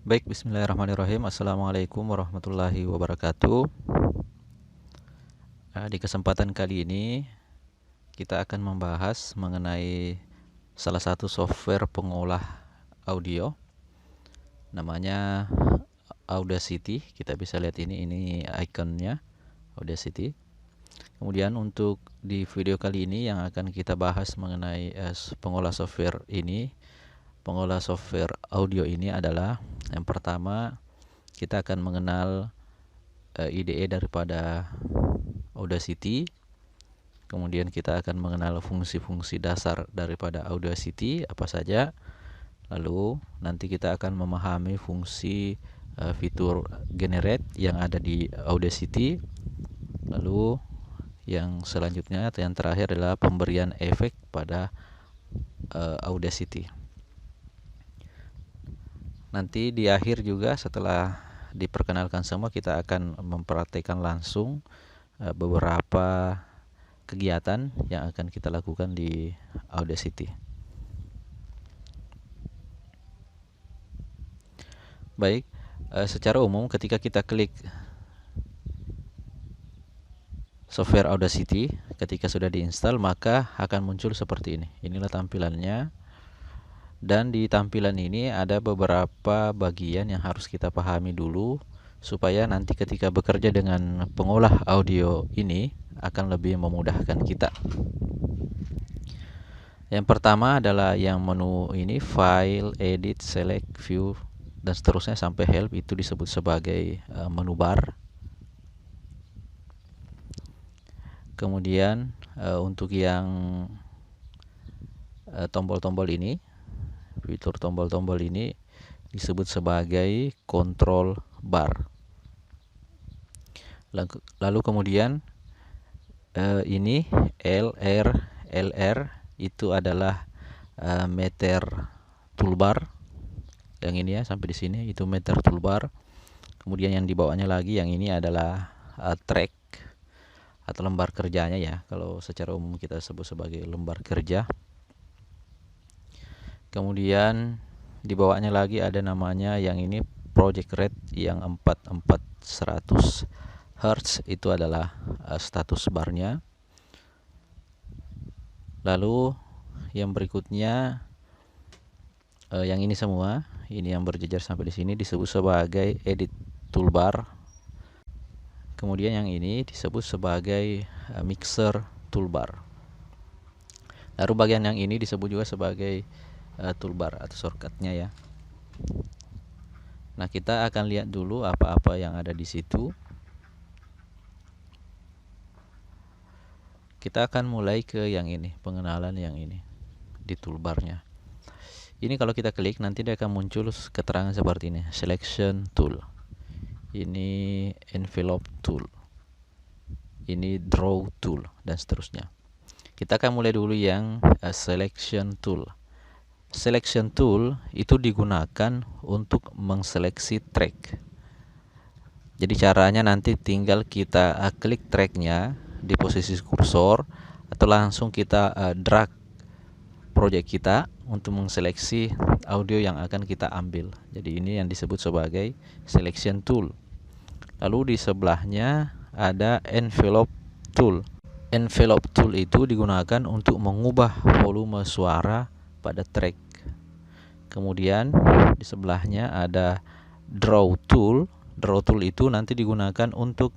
Baik, bismillahirrahmanirrahim. Assalamualaikum warahmatullahi wabarakatuh. Di kesempatan kali ini kita akan membahas mengenai salah satu software pengolah audio, namanya Audacity. Kita bisa lihat ini ikonnya Audacity. Kemudian untuk di video kali ini yang akan kita bahas mengenai pengolah software ini, pengolah software audio ini adalah yang pertama kita akan mengenal IDE daripada Audacity. Kemudian kita akan mengenal fungsi-fungsi dasar daripada Audacity apa saja. Lalu nanti kita akan memahami fungsi fitur generate yang ada di Audacity. Lalu yang selanjutnya atau yang terakhir adalah pemberian efek pada Audacity. Nanti di akhir juga setelah diperkenalkan semua, kita akan mempraktikkan langsung beberapa kegiatan yang akan kita lakukan di Audacity. Baik, secara umum ketika kita klik software Audacity, ketika sudah diinstal maka akan muncul seperti ini. Inilah tampilannya. Dan di tampilan ini ada beberapa bagian yang harus kita pahami dulu supaya nanti ketika bekerja dengan pengolah audio ini akan lebih memudahkan kita. Yang pertama adalah yang menu ini, file, edit, select, view, dan seterusnya sampai help, itu disebut sebagai menu bar. Kemudian untuk yang tombol-tombol ini, fitur tombol-tombol ini disebut sebagai control bar. Lalu kemudian ini LR itu adalah meter toolbar. Yang ini ya sampai di sini itu meter toolbar. Kemudian yang di bawahnya lagi yang ini adalah track atau lembar kerjanya ya. Kalau secara umum kita sebut sebagai lembar kerja. Kemudian di bawahnya lagi ada namanya yang ini project rate yang 4400 Hz, itu adalah status barnya. Lalu yang berikutnya yang ini semua, ini yang berjejer sampai di sini disebut sebagai edit toolbar. Kemudian yang ini disebut sebagai mixer toolbar. Lalu bagian yang ini disebut juga sebagai toolbar atau shortcutnya ya. Nah, kita akan lihat dulu apa-apa yang ada di situ. Kita akan mulai ke yang ini, pengenalan yang ini di toolbarnya. Ini kalau kita klik nanti dia akan muncul keterangan seperti ini, selection tool. Ini envelope tool. Ini draw tool dan seterusnya. Kita akan mulai dulu yang selection tool. Selection tool itu digunakan untuk mengseleksi track. Jadi caranya nanti tinggal kita klik tracknya di posisi kursor atau langsung kita drag project kita untuk mengseleksi audio yang akan kita ambil. Jadi ini yang disebut sebagai selection tool. Lalu di sebelahnya ada envelope tool. Envelope tool itu digunakan untuk mengubah volume suara pada track. Kemudian di sebelahnya ada draw tool. Draw tool itu nanti digunakan untuk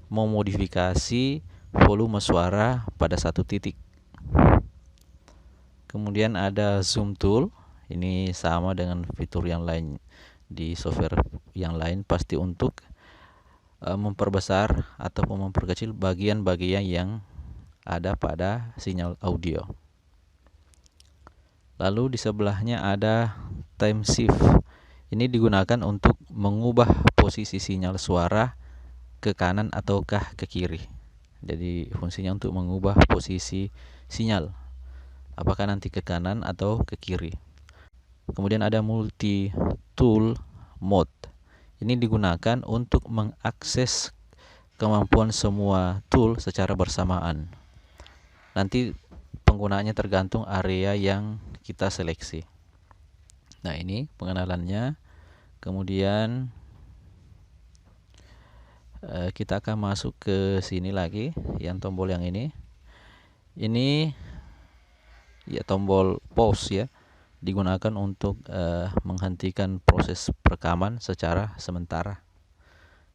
memodifikasi volume suara pada satu titik. Kemudian ada zoom tool. Ini sama dengan fitur yang lain di software yang lain, pasti untuk memperbesar atau memperkecil bagian-bagian yang ada pada sinyal audio. Lalu di sebelahnya ada time shift. Ini digunakan untuk mengubah posisi sinyal suara ke kanan ataukah ke kiri. Jadi fungsinya untuk mengubah posisi sinyal, apakah nanti ke kanan atau ke kiri. Kemudian ada multi tool mode. Ini digunakan untuk mengakses kemampuan semua tool secara bersamaan. Nanti penggunaannya tergantung area yang kita seleksi. Nah, ini pengenalannya. Kemudian kita akan masuk ke sini lagi, yang tombol yang ini ya tombol pause ya, digunakan untuk menghentikan proses perekaman secara sementara.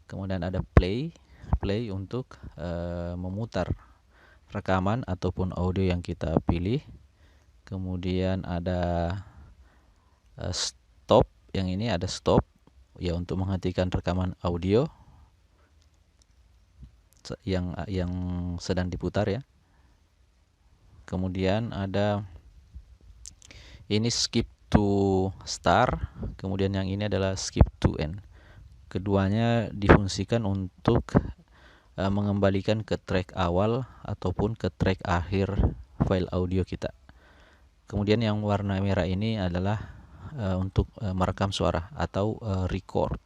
Kemudian ada play untuk memutar rekaman ataupun audio yang kita pilih. Kemudian ada stop, yang ini ada stop ya untuk menghentikan rekaman audio yang sedang diputar ya. Kemudian ada ini skip to start, kemudian yang ini adalah skip to end. Keduanya difungsikan untuk mengembalikan ke track awal ataupun ke track akhir file audio kita. Kemudian yang warna merah ini adalah untuk merekam suara atau record.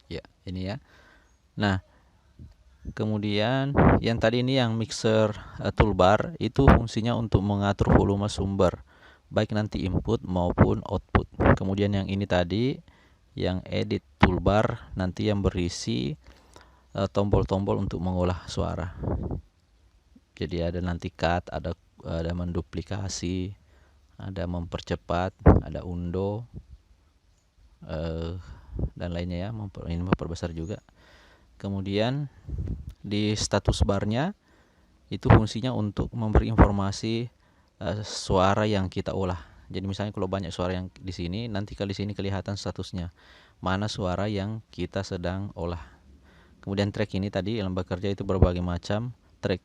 Ya, ini ya. Nah, kemudian yang tadi ini yang mixer toolbar itu fungsinya untuk mengatur volume sumber, baik nanti input maupun output. Kemudian yang ini tadi yang edit toolbar nanti yang berisi tombol-tombol untuk mengolah suara. Jadi ada nanti cut, ada menduplikasi, ada mempercepat, ada undo dan lainnya ya, ini memperbesar juga. Kemudian di status barnya itu fungsinya untuk memberi informasi suara yang kita olah. Jadi misalnya kalau banyak suara yang di sini, nanti kalau di sini kelihatan statusnya mana suara yang kita sedang olah. Kemudian track ini tadi yang bekerja itu berbagai macam track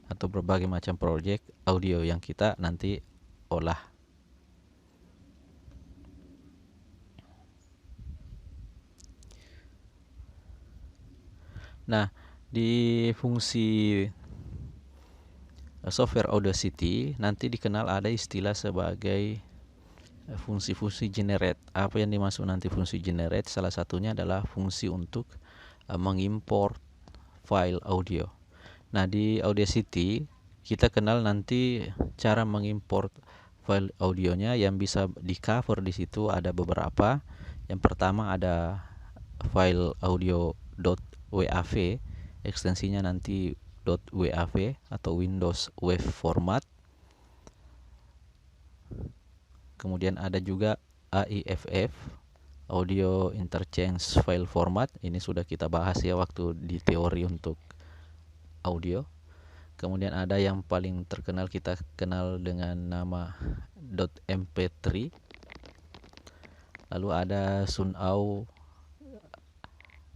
atau berbagai macam project audio yang kita nanti olah. Nah, di fungsi software Audacity nanti dikenal ada istilah sebagai fungsi-fungsi generate. Apa yang dimaksud nanti fungsi generate? Salah satunya adalah fungsi untuk mengimport file audio. Nah, di Audacity kita kenal nanti cara mengimport file audionya yang bisa di cover di situ ada beberapa. Yang pertama ada file audio.wav, ekstensinya nanti .wav atau Windows Wave Format. Kemudian ada juga AIFF, Audio Interchange File Format. Ini sudah kita bahas ya waktu di teori untuk audio. Kemudian ada yang paling terkenal kita kenal dengan nama .mp3. Lalu ada Sunau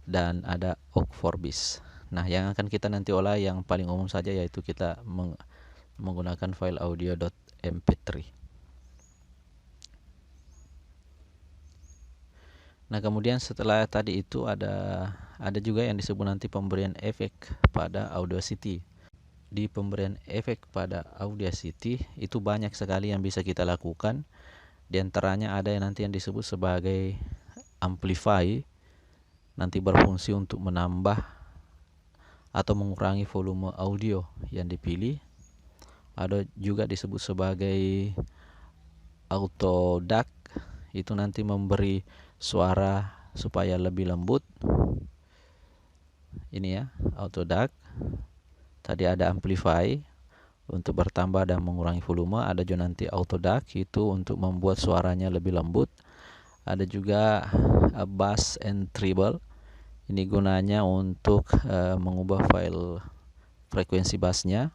dan ada Ogg4bis. Nah, yang akan kita nanti olah yang paling umum saja yaitu kita menggunakan file audio.mp3. Nah, kemudian setelah tadi itu ada juga yang disebut nanti pemberian efek pada Audacity. Di pemberian efek pada Audacity itu banyak sekali yang bisa kita lakukan. Di antaranya ada yang nanti yang disebut sebagai amplify, nanti berfungsi untuk menambah atau mengurangi volume audio yang dipilih. Ada juga disebut sebagai auto duck, itu nanti memberi suara supaya lebih lembut. Ini ya, auto duck. Tadi ada amplify untuk bertambah dan mengurangi volume. Ada juga nanti auto duck itu untuk membuat suaranya lebih lembut. Ada juga bass and treble. Ini gunanya untuk mengubah file frekuensi bassnya.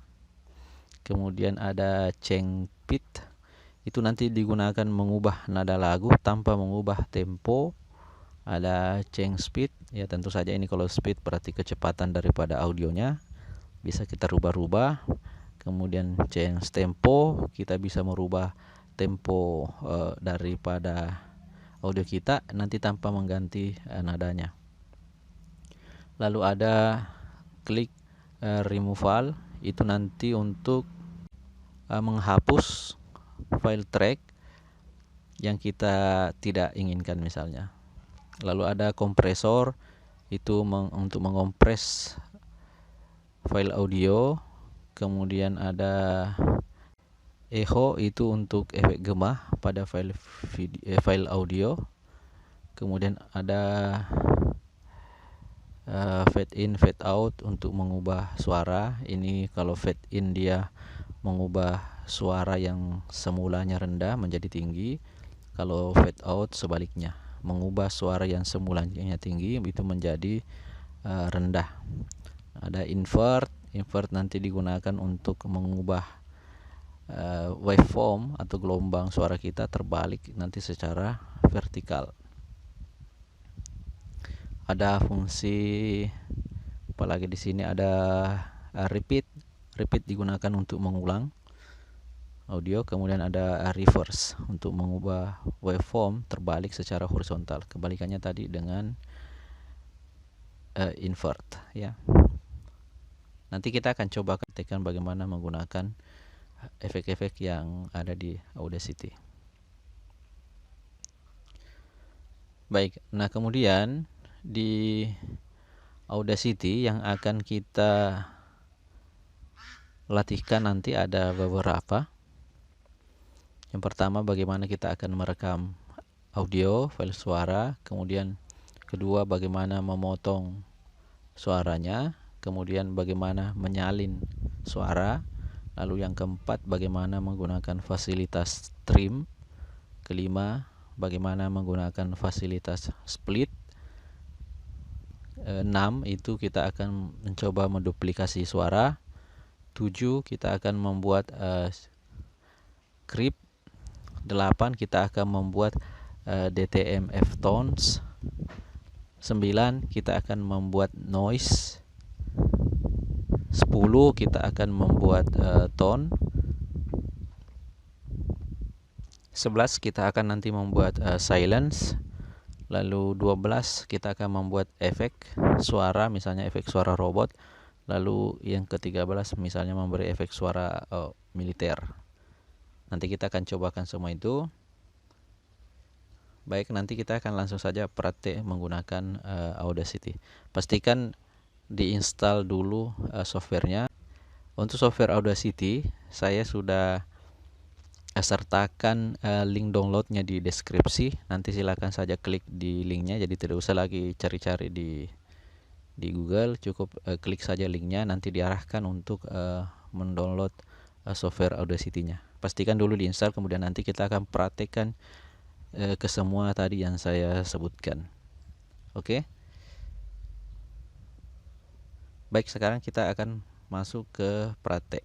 Kemudian ada change pitch, itu nanti digunakan mengubah nada lagu tanpa mengubah tempo. Ada change speed, ya tentu saja ini kalau speed berarti kecepatan daripada audionya, bisa kita rubah-rubah. Kemudian change tempo, kita bisa merubah tempo daripada audio kita nanti tanpa mengganti nadanya. Lalu ada klik removal, itu nanti untuk menghapus file track yang kita tidak inginkan misalnya. Lalu ada kompresor, itu untuk mengompres file audio. Kemudian ada Echo itu untuk efek gema pada file audio. Kemudian ada fade in fade out untuk mengubah suara. Ini kalau fade in dia mengubah suara yang semulanya rendah menjadi tinggi. Kalau fade out sebaliknya, mengubah suara yang semulanya tinggi itu menjadi rendah. Ada invert. Invert nanti digunakan untuk mengubah waveform atau gelombang suara kita terbalik nanti secara vertikal. Ada fungsi apalagi di sini, ada repeat. Repeat digunakan untuk mengulang audio. Kemudian ada reverse untuk mengubah waveform terbalik secara horizontal. Kebalikannya tadi dengan invert ya. Nanti kita akan coba praktekkan bagaimana menggunakan efek-efek yang ada di Audacity. Baik, nah kemudian di Audacity yang akan kita latihkan nanti ada beberapa. Yang pertama, bagaimana kita akan merekam audio, file suara. Kemudian kedua, bagaimana memotong suaranya. Kemudian bagaimana menyalin suara. Lalu yang keempat, bagaimana menggunakan fasilitas trim. Kelima, bagaimana menggunakan fasilitas split. 6 itu kita akan mencoba menduplikasi suara. 7 kita akan membuat script. 8 kita akan membuat DTM F-tones. 9 kita akan membuat noise. 10 kita akan membuat tone. 11 kita akan nanti membuat silence. Lalu 12 kita akan membuat efek suara, misalnya efek suara robot. Lalu yang ke-13 misalnya memberi efek suara militer. Nanti kita akan cobakan semua itu. Baik, nanti kita akan langsung saja praktek menggunakan Audacity. Pastikan diinstal dulu softwarenya. Untuk software Audacity saya sudah sertakan link downloadnya di deskripsi. Nanti silakan saja klik di linknya, jadi tidak usah lagi cari-cari di Google, cukup klik saja linknya, nanti diarahkan untuk mendownload software Audacity-nya. Pastikan dulu diinstal, kemudian nanti kita akan praktekkan ke semua tadi yang saya sebutkan. Oke. Baik, sekarang kita akan masuk ke praktek.